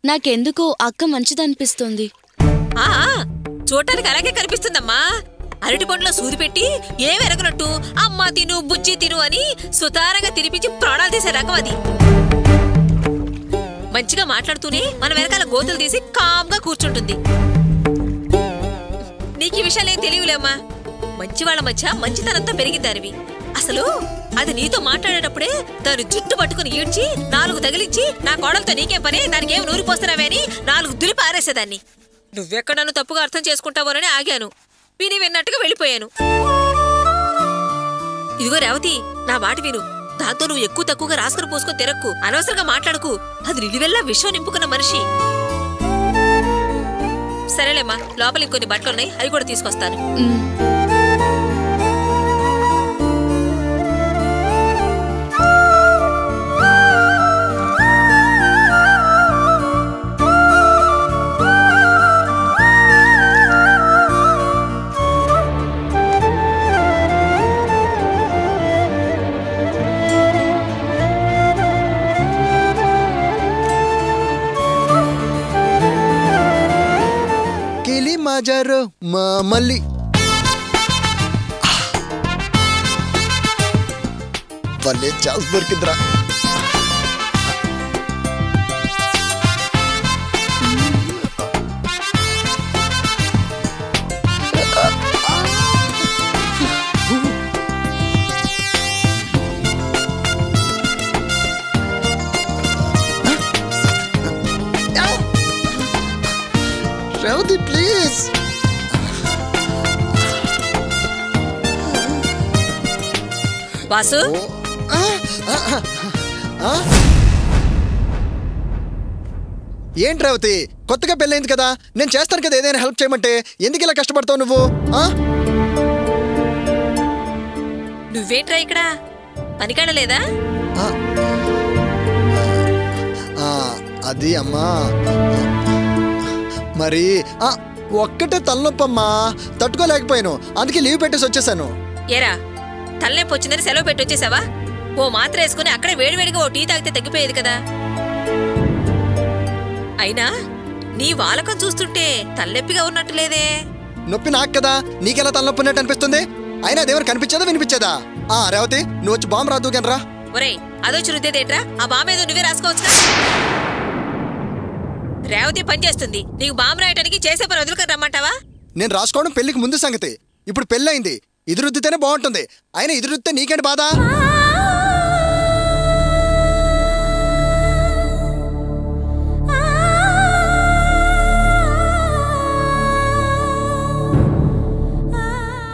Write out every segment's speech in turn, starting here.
నాకెందుకో అక్క మంచిదనిపిస్తుంది. చూడటానికి అలాగే కనిపిస్తుందమ్మా. అరటి పండులో సూది పెట్టి ఏమెరగనట్టు అమ్మా తిను బుజ్జి తిను అని సుతారంగా తినిపించి ప్రాణాలు తీసే రకం అది. మంచిగా మాట్లాడుతూనే మన వెనకాల గోతులు తీసి కామ్గా కూర్చుంటుంది. నీకు ఈ విషయాలేం తెలియలేమ్మా. మంచి వాళ్ళ మధ్య మంచితనంతో పెరిగిద్దానివి. అసలు అది నీతో మాట్లాడేటప్పుడే దాని జుట్టు పట్టుకుని ఈడ్చి 4 తగిలించి నా కోడలతో నీకేం పని, దానికేం నూరి పోస్తున్నావే అని 4 దులిపి ఆరేసేదాన్ని. నువ్వెక్కడ నన్ను తప్పుగా అర్థం చేసుకుంటావోనని ఆగాను. విని విన్నట్టుగా వెళ్ళిపోయాను. ఇదిగో రేవతి, నా మాట విను. దాంతో నువ్వు ఎక్కువ తక్కువగా రాసుకుని పోసుకొని తిరక్కు, అనవసరంగా మాట్లాడుకు. అది నిలువెల్లా విషం నింపుకున్న మనిషి. సరేలేమ్మా, లోపల ఇంకొన్ని బట్టలున్నాయి, అవి కూడా తీసుకొస్తాను. మాజారో మా మళ్ళీ భలే ఛాన్స్ దొరికిందిరా. రేవతి ప్లీజ్. వాసు, ఏంటి రేవతి, కొత్తగా పెళ్ళైంది కదా, నేను చేస్తాను కదా ఏదైనా హెల్ప్ చేయమంటే. ఎందుకు ఇలా కష్టపడతావు నువ్వు? నువ్వేంట్రా ఇక్కడ? పనికాడలేదా? అది అమ్మా, మరి ఒక్కటే తలనొప్పమ్మా, తట్టుకోలేకపోయాను, అందుకే లీవ్ పెట్టేసి వచ్చేసాను. ఏరా, తలనొప్పి వచ్చిందని సెలవు పెట్టి వచ్చేసావా? ఓ మాత్ర వేసుకుని అక్కడే వేడివేడిగా ఓ టీ తాగితే తగ్గిపోయేది కదా. అయినా నీ వాలకం చూస్తుంటే తలనొప్పిగా ఉన్నట్టు లేదే. నొప్పి నాకు కదా, నీకెలా తలనొప్పి ఉన్నట్టు అనిపిస్తుంది? అయినా అదేమైనా కనిపించేదా వినిపించేదా? రేవతి, నువ్వు వచ్చి బాంబు రాదు గనరా. ఒరేయ్, అదొచ్చి రుద్దేదేట్రా? ఆ బాంబేదో నువ్వే రాసుకోవచ్చు. రేవతి పని చేస్తుంది, నీకు బాంబు రాయటానికి చేసే పని వదులుకొని రమ్మంటావా? నేను రాసుకోవడం పెళ్లికి ముందు సంగతి. ఇప్పుడు పెళ్ళయింది, ఇది రుద్దితేనే బాగుంటుంది. అయినా ఇది రుద్దితే నీకేంటి బాధ?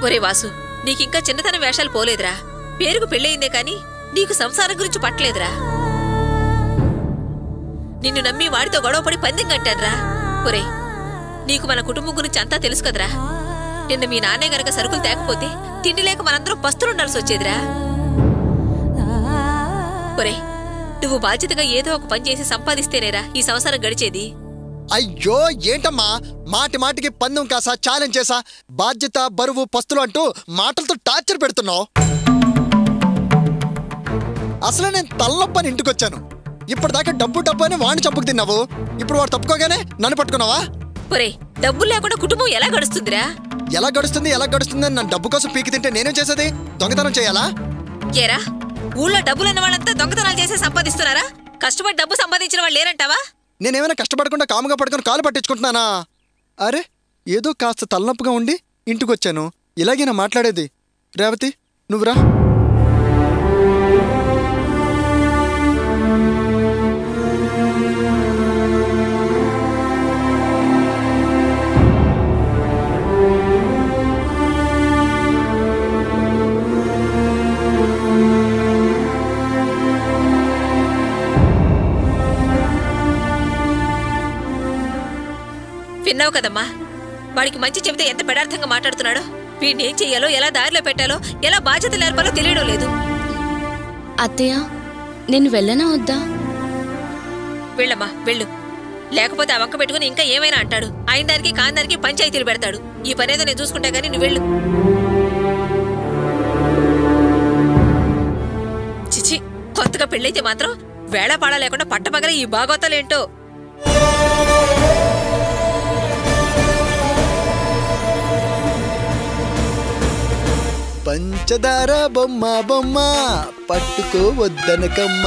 ఒరే వాసు, నీకింకా చిన్నతన వేషాలు పోలేదురా. పేరుకు పెళ్ళయిందే కాని నీకు సంసారం గురించి పట్టలేదురా. నిన్ను నమ్మి వాడితో గొడవపడి పందెం కట్టాడ్రా. ఒరే, నీకు మన కుటుంబం గురించి అంతా తెలుసు కదరా. నిన్న మీ నాన్నే గనక సరుకులు తేకపోతే తిండి లేక మనందరం పస్తులుండాల్సి వచ్చేదిరా. ఒరే, నువ్వు బాధ్యతగా ఏదో ఒక పని చేసి సంపాదిస్తేనేరా ఈ సంసారం గడిచేది. అయ్యో ఏంటమ్మా, మాటి మాటికి పందెం కాసా, ఛాలెంజ్ చేసా, బాధ్యత బరువు పస్తులు అంటూ మాటలతో టార్చర్ పెడుతున్నావు. అసలు నేను తలనొప్పని ఇంటికొచ్చాను. ఇప్పటిదాకా డబ్బు డబ్బు అని వాడిని చప్పుకు తిన్నావు. ఇప్పుడు వాడు తప్పుకోగానే నన్ను పట్టుకున్నావా? ఒరే, డబ్బులు లేకుండా కుటుంబం ఎలా గడుస్తుందిరా? ఎలా గడుస్తుంది అని నన్ను డబ్బు కోసం పీకి తింటే నేనేం చేసేది? దొంగతనం చేయాలా? ఏరా, ఊళ్ళో డబ్బులున్న వాళ్ళంతా దొంగతనాలు చేసి సంపాదిస్తున్నారా? కష్టపడి డబ్బు సంపాదించిన వాళ్ళు లేరంటావా? నేనేమైనా కష్టపడకుండా కాముగా పడుకొని కాలు పట్టించుకుంటున్నానా? అరే, ఏదో కాస్త తలనొప్పిగా ఉండి ఇంటికొచ్చాను. ఇలాగేనా మాట్లాడేది? రేవతి, నువ్వురా. విన్నావు కదమ్మా, వాడికి మంచి చెబితే ఎంత పెడార్థంగా మాట్లాడుతున్నాడో. వీడిని ఏం చెయ్యాలో, ఎలా దారిలో పెట్టాలో, ఎలా బాధ్యతలు నేర్పాలో తెలియడం లేదు. అత్తయ్య, నేను వెళ్ళనా వద్దా? వెళ్ళమ్మా, వెళ్ళు. లేకపోతే ఆ వంక పెట్టుకుని ఇంకా ఏమైనా అంటాడు. అయిన దానికి కాని దానికి పంచాయతీలు పెడతాడు. ఈ పనేదో నేను చూసుకుంటా గానీ నువ్వు వెళ్ళు. చిచి, కొత్తగా పెళ్ళైతే మాత్రం వేళాపాడా లేకుండా పట్టపగల ఈ భాగవతాలేంటో. పంచదార బొమ్మ బొమ్మ పట్టుకో వద్దనకమ్మ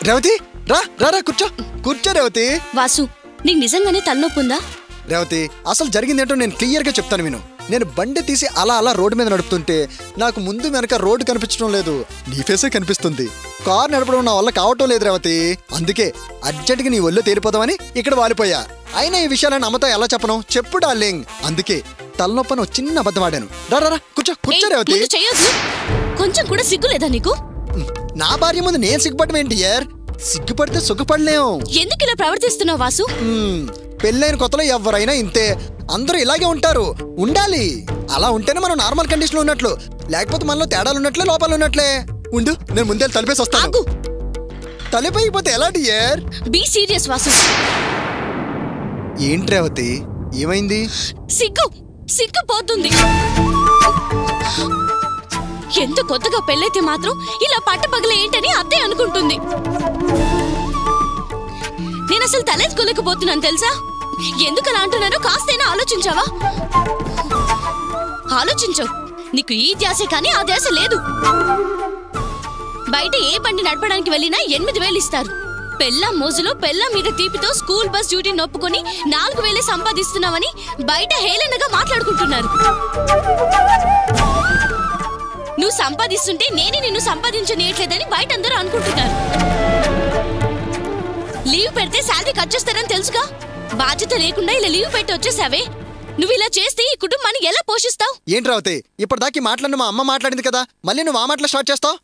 రేవతి రా రా రా కూర్చో కూర్చో రేవతి. వాసు, నీకు నిజంగానే తలనొప్పి ఉందా? రేవతి, అసలు జరిగిందేంటో నేను క్లియర్గా చెప్తాను విను. నేను బండి తీసి అలా అలా రోడ్డు మీద నడుపుతుంటే నాకు ముందు వెనక రోడ్డు కనిపించడం లేదు, నీ ఫేసే కనిపిస్తుంది. కారు నడపడం నా వల్ల కావటం లేదు రేవతి. అందుకే అర్జెంట్గా నీ ఒళ్ళు తేలిపోదామని ఇక్కడ వాలిపోయా. అయినా ఈ విషయాలను అమ్మతో ఎలా చెప్పను చెప్పు డార్లింగ్. అందుకే తలనొప్పని చిన్న అబద్ధం ఆడాను. రా రా కూర్చో కూర్చో రేవతి. కొంచెం కూడా సిగ్గు లేదా నీకు? నా భార్య ముందు నేను సిగ్గుపడడం ఏంటి యార్? సిగ్గుపడితే సుఖపడలేం. ఎందుకు ఇలా ప్రవర్తిస్తున్నావు వాసు? పెళ్ళైన కొత్తలో ఎవరైనా ఇంతే, అందరూ ఇలాగే ఉంటారు. ఉండాలి, అలా ఉంటేనే మనం నార్మల్ కండిషన్ లో ఉన్నట్లు. లేకపోతే మనలో తేడాలు ఉన్నట్లే లోపాలు ఉన్నట్లే. ఉండు, నేను ముందే తలిపేసి వస్తాను. తలిపైపోతే ఎలా డియర్? Be serious Vasu. ఏంటి రేవతి, ఏమైంది? సిగ్గుపోతుంది. ఎంత కొత్తగా పెళ్ళైతే మాత్రం ఇలా పట్టపగల ఏంటని అత్తే అనుకుంటుంది. నేను అసలు తలెత్తుకోలేకపోతున్నాను తెలుసా? ఎందుకు అలా అంటున్నానో కాస్తైనా ఆలోచించావా? ఆలోచించవు. నీకు ఈ ధ్యాసే కానీ ఆ ధ్యాస లేదు. బయట ఏ బండి నడపడానికి వెళ్ళినా 8,000 ఇస్తారు. పెళ్ళాం మోజులో పెళ్ళాం మీద తీపితో స్కూల్ బస్ డ్యూటీ నొప్పుకొని 4,000 సంపాదిస్తున్నావని బయట హేళనగా మాట్లాడుకుంటున్నారు. నువ్వు సంపాదిస్తుంటే నేనే నిన్ను సంపాదించనీయట్లేదని బయట అందరూ అనుకుంటున్నారు. లీవ్ పెడితే శాలరీ కట్ చేస్తారని తెలుసుగా. బాధ్యత లేకుండా ఇలా లీవ్ పెట్టి వచ్చేసావే. నువ్వు ఇలా చేస్తే ఈ కుటుంబాన్ని ఎలా పోషిస్తావు? ఏంటి రావుతే, ఇప్పటిదాకా మాట్లాడిన మా అమ్మ మాట్లాడింది కదా, మళ్ళీ నువ్వు ఆ మాటలు స్టార్ట్ చేస్తావు?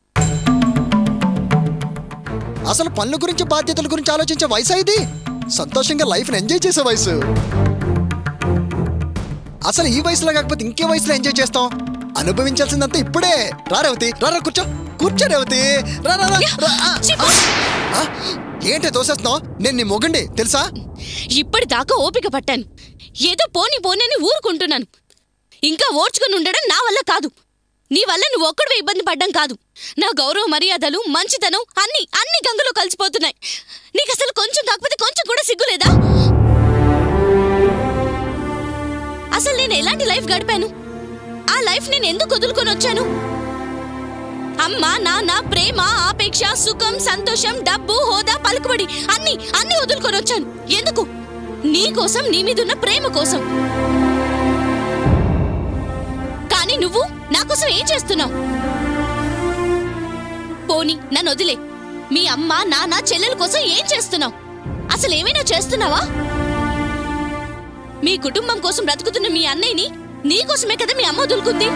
అసలు పనుల గురించి బాధ్యతల గురించి ఆలోచించే వయసు ఇది. సంతోషంగా లైఫ్ ఎంజాయ్ చేసే వయసు. అసలు ఈ వయసులో కాకపోతే ఇంకే వయసులో ఎంజాయ్ చేస్తాం. అనుభవించాల్సిందంతా ఇప్పుడే. రా రేవతి, రా కూర్చో కూర్చో రేవతి. రా రా రా. ఏంటి తోసేస్తున్నావు? నేను నీ మొగండి తెలుసా? ఇప్పటిదాకా ఓపిక పట్టాను. ఏదో పోని అని ఊరుకుంటున్నాను. ఇంకా ఓర్చుకుని ఉండడం నా వల్ల కాదు. నీ వల్ల నువ్వు ఒక్కడివే ఇబ్బంది పడ్డం కాదు. నా గౌరవ మర్యాదలు మంచితనం అన్ని గంగలో కలిసిపోతున్నాయి. నీకు అసలు కొంచెం కాకపోతే కొంచెం కూడా సిగ్గులేదా? అసలు నేను ఎలాంటి లైఫ్ గడిపాను? ఆ లైఫ్ నేను ఎందుకు వదులుకొని వచ్చాను? అమ్మ నాన్న ప్రేమ ఆపేక్ష సుఖం సంతోషం డబ్బు హోదా పలుకుబడి అన్ని వదులుకొని వచ్చాను. ఎందుకు? నీ కోసం, నీ మీదున్న ప్రేమ కోసం. కానీ నువ్వు నా కోసం ఏం చేస్తున్నావు? పోనీ నన్ను వదిలే. మీ అమ్మ నాన్న చెల్లెల కోసం ఏం చేస్తున్నావు? అసలు ఏమైనా చేస్తున్నావా? మీ కుటుంబం కోసం బ్రతుకుతున్న మీ అన్నయ్యని నీకోసమే కదా మీ అమ్మ వదులుకుంది.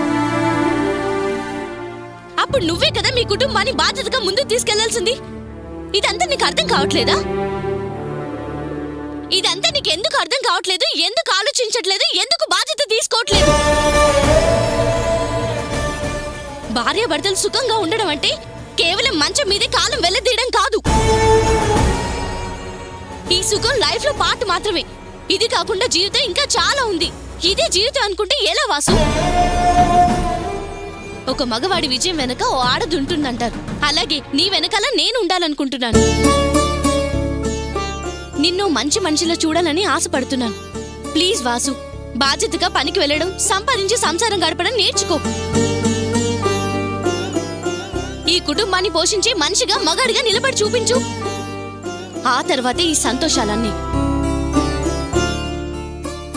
అప్పుడు నువ్వే కదా మీ కుటుంబాన్ని బాధ్యతగా ముందుకు తీసుకెళ్లాల్సింది. ఇదంతా నీకు అర్థం కావట్లేదా? ఇదంతా నీకు ఎందుకు అర్థం కావట్లేదు? ఎందుకు ఆలోచించట్లేదు? ఎందుకు బాధ్యత తీసుకోవట్లేదు? భార్యాభర్తలు సుఖంగా ఉండడం అంటే కేవలం మంచం మీదే కాలం వెళ్లదీయడం కాదు. ఈ సుఖం లైఫ్ లో పార్ట్ మాత్రమే. ఇది కాకుండా జీవితం ఇంకా చాలా ఉంది. ఇదే జీవితం అనుకుంటే ఎలా వాసు? ఒక మగవాడి విజయం వెనక ఓ ఆడది ఉంటుందంటారు. అలాగే నీ వెనకాల నేను ఉండాలనుకుంటున్నాను. నిన్ను మంచి మనిషిలో చూడాలని ఆశపడుతున్నాను. ప్లీజ్ వాసు, బాధ్యతగా పనికి వెళ్ళడం, సంపాదించి సంసారం గడపడం నేర్చుకో. ఈ కుటుంబాన్ని పోషించే మనిషిగా మగాడిగా నిలబడి చూపించు. ఆ తర్వాతే ఈ సంతోషాలన్నీ.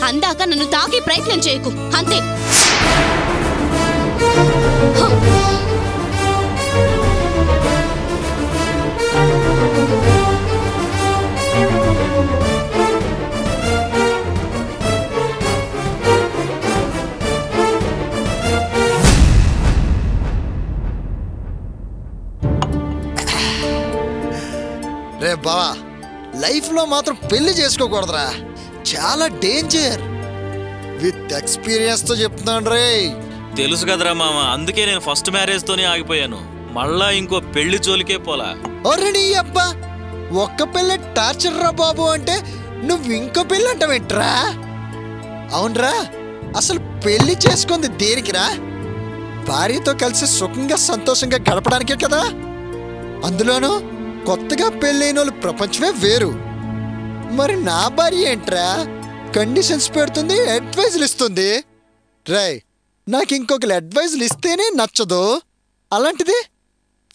అందాక నన్ను తాకే ప్రయత్నం చేయకు, అంతే. రే బావా, లైఫ్ లో మాత్రం పెళ్లి చేసుకోకూడదురా. చాలా డేంజర్. విత్ ఎక్స్పీరియన్స్ తో చెప్తున్నాను రే. తెలుసు కదరా మామ, అందుకే నేను ఫస్ట్ మ్యారేజ్ తోనే ఆగిపోయాను. మళ్ళా ఇంకో పెళ్లి జోలికే పోలా. ఒరేడి అబ్బా, ఒక్క పెళ్ళి టార్చర్ రా బాబు అంటే నువ్వు ఇంకో పెళ్ళి అంటావేంట్రా? అవునరా, అసలు పెళ్లి చేసుకుంది దేనికిరా? భార్యతో కలిసి సుఖంగా సంతోషంగా గడపడానికే కదా. అందులోనూ కొత్తగా పెళ్ళైన వాళ్ళు ప్రపంచమే వేరు. మరి నా భార్య ఏంట్రా కండిషన్స్ పెడుతుంది, అడ్వైజులు ఇస్తుంది. రై, నాకు ఇంకొకరు అడ్వైజులు ఇస్తేనే నచ్చదు, అలాంటిది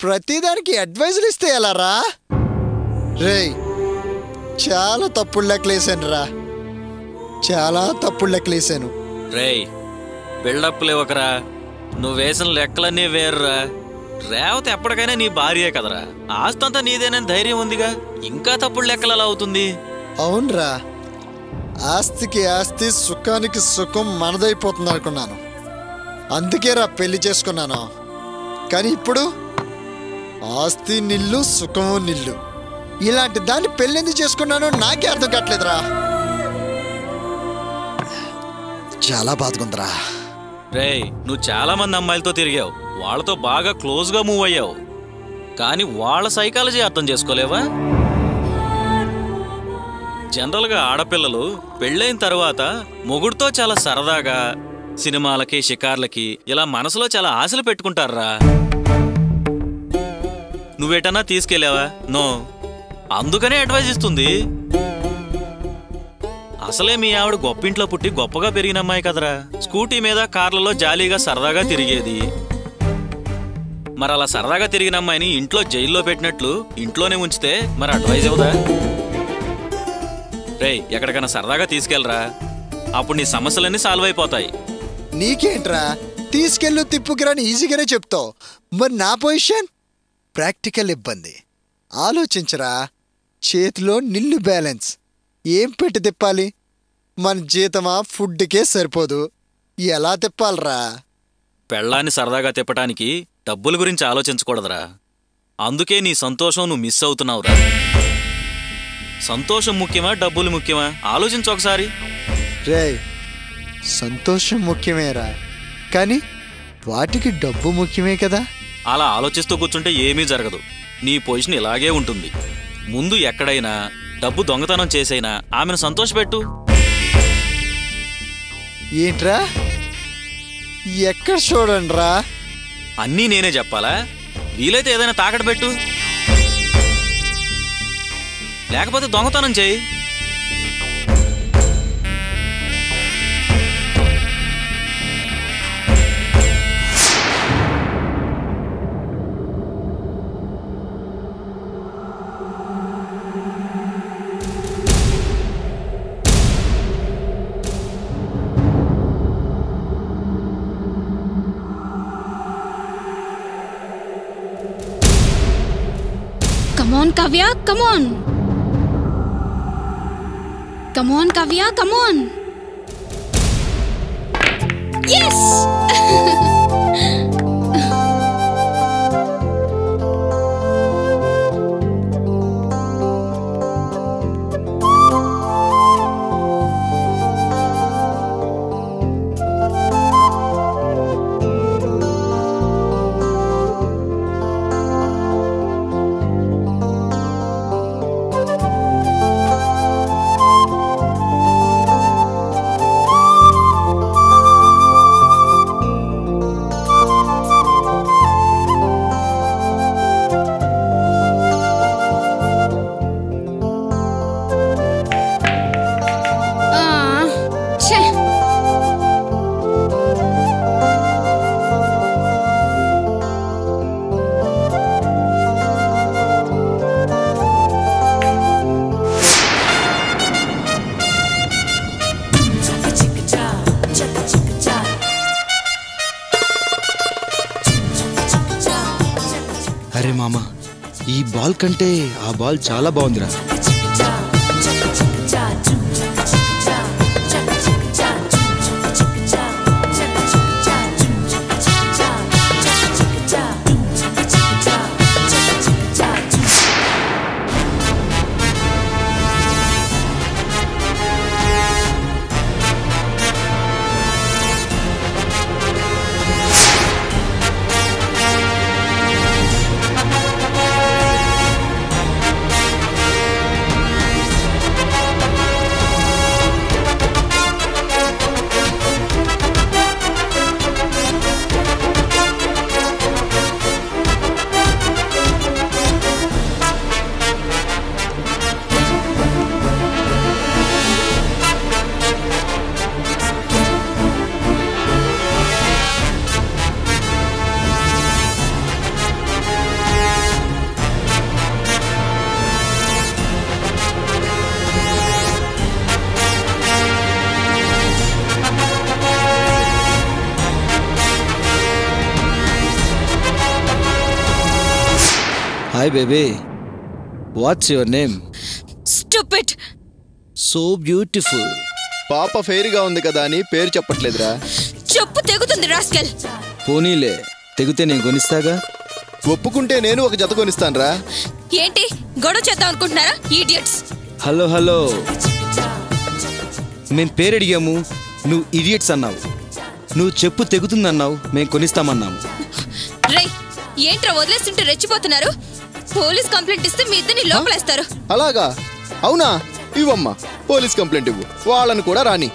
ప్రతిదానికి అడ్వైజులు ఇస్తే ఎలారా? రేయ్, చాలా తప్పుడు లెక్కలేసాను రా, చాలా తప్పుడు లెక్కలేసాను. రేయ్, బిల్డప్ లేవకరా, నువ్వు వేసిన లెక్కలన్నీ వేర్రా. రేవతి ఎప్పటికైనా నీ భార్యే కదరా, ఆస్తంతా నీదేనని ధైర్యం ఉందిగా, ఇంకా తప్పుడు లెక్కలు ఎలా అవుతుంది? అవునరా, ఆస్తికి ఆస్తి, సుఖానికి సుఖం మనదైపోతుంది అనుకున్నాను, అందుకే రా పెళ్లి చేసుకున్నాను. కానీ ఇప్పుడు ఆస్తి నిల్లు, సుఖము నిల్లు, ఇలాంటి దాన్ని పెళ్ళెందుకు చేసుకున్నానో నాకే అర్థం కావట్లేదురా. చాలా బాధకుందిరా. రేయ్, నువ్వు చాలా మంది అమ్మాయిలతో తిరిగావు, వాళ్ళతో బాగా క్లోజ్గా మూవ్ అయ్యావు, కానీ వాళ్ళ సైకాలజీ అర్థం చేసుకోలేవా? జనరల్గా ఆడపిల్లలు పెళ్ళైన తర్వాత మొగుడుతో చాలా సరదాగా సినిమాలకి, షికార్లకి ఇలా మనసులో చాలా ఆశలు పెట్టుకుంటారా. నువ్వేటన్నా తీసుకెళ్ళావా? నో. అందుకనే అడ్వైజ్ ఇస్తుంది. అసలే మీ ఆవిడ గొప్పింట్లో పుట్టి గొప్పగా పెరిగిన అమ్మాయి కదరా, స్కూటీ మీద కార్లలో జాలీగా సరదాగా తిరిగేది. మరి అలా సరదాగా తిరిగిన అమ్మాయిని ఇంట్లో జైల్లో పెట్టినట్లు ఇంట్లోనే ఉంచితే మరి అడ్వైజ్ ఇవ్వదా? రేయ్, ఎక్కడికైనా సరదాగా తీసుకెళ్ళరా, అప్పుడు నీ సమస్యలన్నీ సాల్వ్ అయిపోతాయి. నీకేంట్రా తీసుకెళ్ళు తిప్పుకిరాని ఈజీగానే చెప్తావు, మరి నా పొజిషన్ ప్రాక్టికల్ ఇబ్బంది. ఆలోచించరా, చేతిలో నిల్లు బ్యాలెన్స్, ఏం పెట్టి తిప్పాలి? మన జీతమా ఫుడ్కే సరిపోదు, ఎలా తిప్పాలరా? పెళ్ళాన్ని సరదాగా తిప్పటానికి డబ్బుల గురించి ఆలోచించకూడదురా, అందుకే నీ సంతోషం నువ్వు మిస్ అవుతున్నావురా. సంతోషం ముఖ్యమా, డబ్బులు ముఖ్యమా? ఆలోచించు ఒకసారి. రేయ్, సంతోషం ముఖ్యమేరా, కానీ వాటికి డబ్బు ముఖ్యమే కదా. అలా ఆలోచిస్తూ కూర్చుంటే ఏమీ జరగదు, నీ పొజిషన్ ఇలాగే ఉంటుంది. ముందు ఎక్కడైనా డబ్బు దొంగతనం చేసైనా ఆమెను సంతోషపెట్టు. ఏంట్రా, ఎక్కడ చూడండిరా? అన్నీ నేనే చెప్పాలా? వీలైతే ఏదైనా తాకట్టు పెట్టు, లేకపోతే దొంగతనం చేయి. Come on, Kavya, come on. Come on, Kavya, come on. Yes! అరే మామ, ఈ బాల్ కంటే ఆ బాల్ చాలా బాగుందిరా. Hi baby, what's your name? Stupid. So beautiful. పాప ఫెయిర్గా ఉంది కదా అని పేరు చెప్పట్లేదురా. చెప్పు తెగుతుంది రాస్కెల్. పోనీలే, తెగితే నేను కొనిస్తాగా. ఒప్పుకుంటే నేను ఒక జత కొనిస్తానురా. ఏంటి గొడవ చేద్దాం అనుకుంటున్నారా ఈడియట్స్? హలో హలో, మేము పేరు అడిగాము, నువ్వు ఇడియట్స్ అన్నావు. నువ్వు చెప్పు తెగుతుందన్నావు, మేము కొనిస్తామన్నాము. రేయ్, ఏంట్రా వదిలేస్తుంటే రెచ్చిపోతున్నారు? పోలీస్ కంప్లైంట్ ఇస్తే మీ ఇద్దరిని లోపలేస్తారు. అలాగా? అవునా? ఇవ్వమ్మా, పోలీస్ కంప్లైంట్ ఇవ్వు, వాళ్ళని కూడా రాని.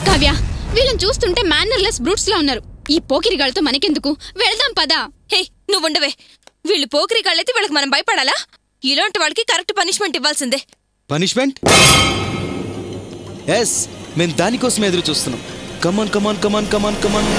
కావ్య, వీళ్ళని చూస్తుంటే మేనర్లెస్ బ్రూట్స్ లా ఉన్నారు. ఈ పోకిరిగాళ్ళతో మనకెందుకు, వెళ్దాం పదా. హే, నువ్వు ఉండవే. వీళ్ళు పోకిరి గాళ్ళైతే వీళ్ళకి మనం భయపడాలా? ఇలాంటి వాళ్ళకి కరెక్ట్ పనిష్మెంట్ ఇవ్వాల్సిందే. పనిష్మెంట్? ఎస్, మేము దానికోసం ఎదురు చూస్తున్నాం. కమాన్ కమాన్ కమాన్ కమాన్ కమాన్.